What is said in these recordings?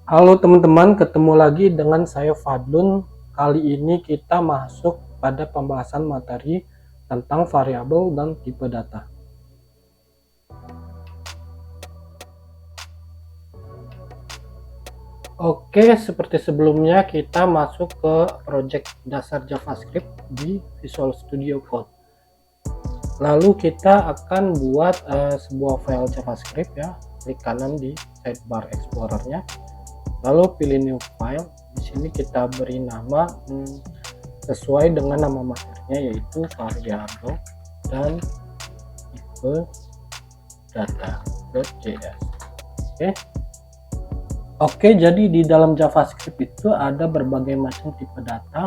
Halo teman-teman, ketemu lagi dengan saya Fadlun. Kali ini kita masuk pada pembahasan materi tentang variabel dan tipe data. Oke, seperti sebelumnya kita masuk ke project dasar JavaScript di Visual Studio Code. Lalu kita akan buat sebuah file JavaScript ya. Klik kanan di sidebar Explorer-nya. Lalu pilih new file. Di sini kita beri nama sesuai dengan nama materinya, yaitu variabel dan tipe data.js. Oke, jadi di dalam JavaScript itu ada berbagai macam tipe data,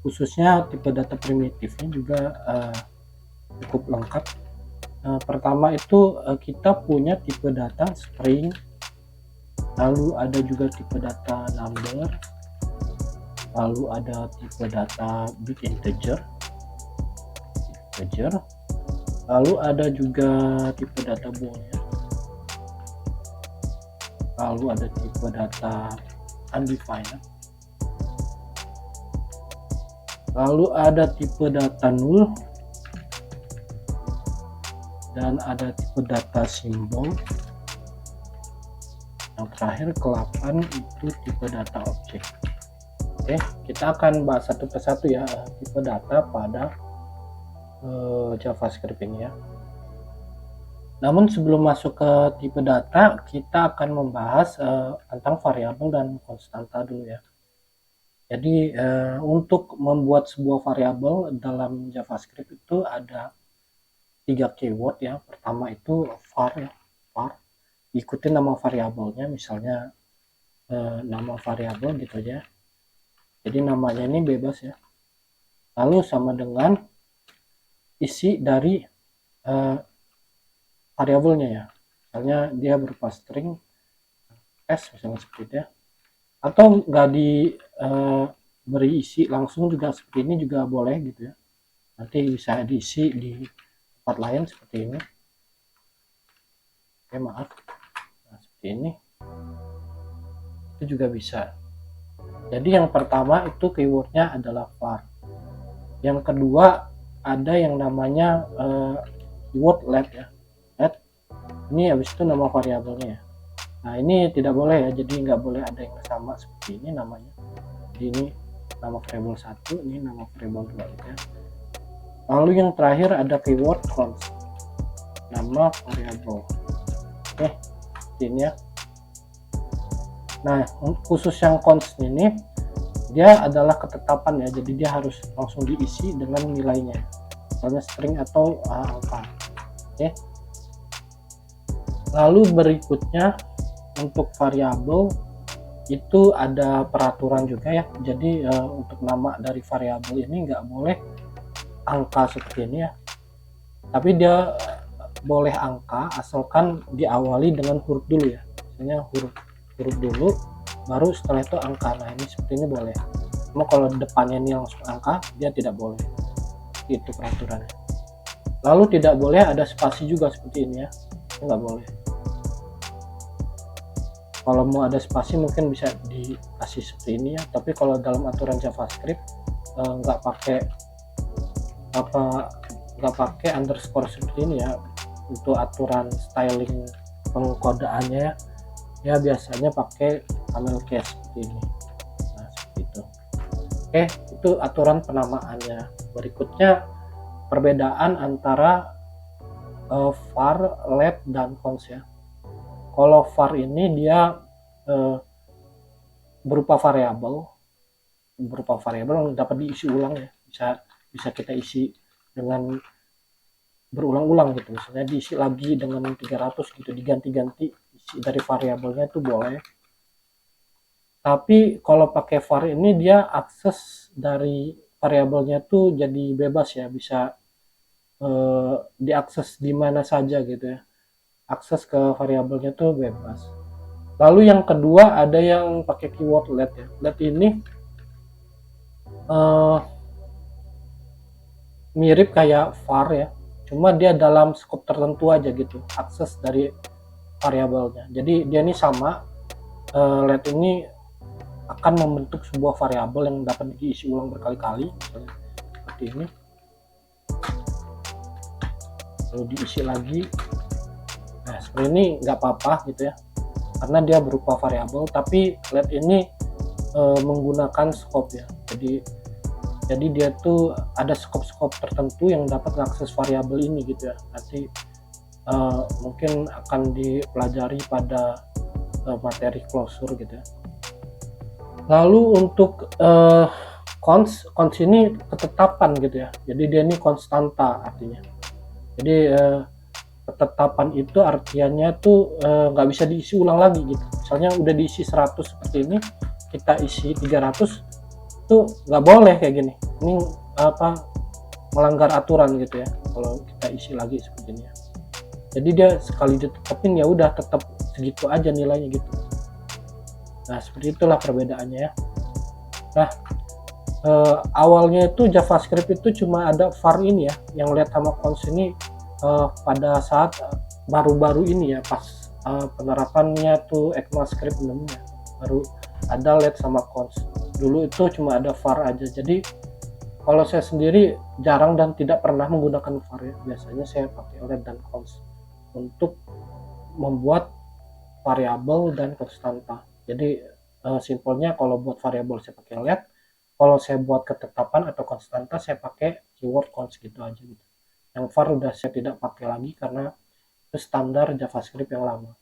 khususnya tipe data primitifnya juga cukup lengkap. Pertama itu kita punya tipe data string, lalu ada juga tipe data number, lalu ada tipe data big integer, lalu ada juga tipe data boolean, lalu ada tipe data undefined, lalu ada tipe data null, dan ada tipe data simbol. Yang terakhir ke-8 itu tipe data objek. Oke, kita akan bahas satu persatu ya tipe data pada JavaScript ini ya. Namun sebelum masuk ke tipe data, kita akan membahas tentang variabel dan konstanta dulu ya. Jadi untuk membuat sebuah variabel dalam JavaScript itu ada 3 keyword ya. Pertama itu var ya, var. Ikuti nama variabelnya, misalnya nama variabel gitu aja. Jadi namanya ini bebas ya. Lalu sama dengan isi dari variabelnya ya. Misalnya dia berupa string s misalnya seperti itu ya. Atau nggak beri isi langsung juga seperti ini juga boleh gitu ya. Nanti bisa diisi di tempat lain seperti ini. Oke, maaf. Nah, seperti ini. Itu juga bisa. Jadi yang pertama itu keywordnya adalah var. Yang kedua ada yang namanya keyword let ya. Let. Ini habis itu nama variabelnya ya. Nah ini tidak boleh ya, jadi nggak boleh ada yang sama seperti ini namanya. Jadi ini nama variabel 1, ini nama variabel 2 gitu ya. Lalu yang terakhir ada keyword const, nama variabel. Oke, ini ya. Nah khusus yang const ini dia adalah ketetapan ya, jadi dia harus langsung diisi dengan nilainya, misalnya string atau angka. Oke. Lalu berikutnya untuk variabel itu ada peraturan juga ya. Jadi untuk nama dari variabel ini nggak boleh angka seperti ini ya, tapi dia boleh angka asalkan diawali dengan huruf dulu ya, misalnya huruf dulu baru setelah itu angka. Nah ini seperti ini boleh, cuma kalau depannya ini langsung angka dia tidak boleh. Itu peraturannya. Lalu tidak boleh ada spasi juga seperti ini ya, nggak boleh. Kalau mau ada spasi mungkin bisa dikasih seperti ini ya, tapi kalau dalam aturan JavaScript nggak pakai underscore seperti ini ya. Untuk aturan styling pengkodaannya ya biasanya pakai camel case seperti ini. Nah seperti itu. Oke, itu aturan penamaannya. Berikutnya perbedaan antara var, let, dan const ya. Kalau var ini dia berupa variabel yang dapat diisi ulang ya, bisa kita isi dengan berulang-ulang gitu, misalnya diisi lagi dengan 300 gitu, diganti-ganti isi dari variabelnya itu boleh. Tapi kalau pakai var ini dia akses dari variabelnya tuh jadi bebas ya, bisa diakses di mana saja gitu ya, akses ke variabelnya tuh bebas. Lalu yang kedua ada yang pakai keyword let ya. Let ini mirip kayak var ya, cuma dia dalam skop tertentu aja gitu akses dari variabelnya. Jadi dia ini sama LED ini akan membentuk sebuah variabel yang dapat diisi ulang berkali-kali, misalnya seperti ini, lalu diisi lagi. Nah seperti ini nggak apa-apa gitu ya, karena dia berupa variabel, tapi LED ini menggunakan scope ya, jadi dia tuh ada scope tertentu yang dapat mengakses variabel ini gitu ya. Nanti mungkin akan dipelajari pada materi closure gitu ya. Lalu untuk cons ini ketetapan gitu ya, jadi dia ini konstanta artinya. Jadi ketetapan itu artinya tuh nggak bisa diisi ulang lagi gitu. Misalnya udah diisi 100 seperti ini, kita isi 300 tuh nggak boleh kayak gini. Ini apa, melanggar aturan gitu ya kalau kita isi lagi seperti ini ya. Jadi dia sekali ditetapin ya udah tetap segitu aja nilainya gitu. Nah seperti itulah perbedaannya ya. Nah awalnya itu JavaScript itu cuma ada var ini ya, yang lihat sama cons ini pada saat baru-baru ini ya, pas penerapannya tuh ECMAScript 6 ya, baru ada LED sama cons. Dulu itu cuma ada var aja. Jadi kalau saya sendiri jarang dan tidak pernah menggunakan var ya. Biasanya saya pakai LED dan cons untuk membuat variabel dan konstanta. Jadi simpelnya kalau buat variabel saya pakai LED, kalau saya buat ketetapan atau konstanta saya pakai keyword cons gitu aja gitu. Yang var udah saya tidak pakai lagi karena itu standar JavaScript yang lama.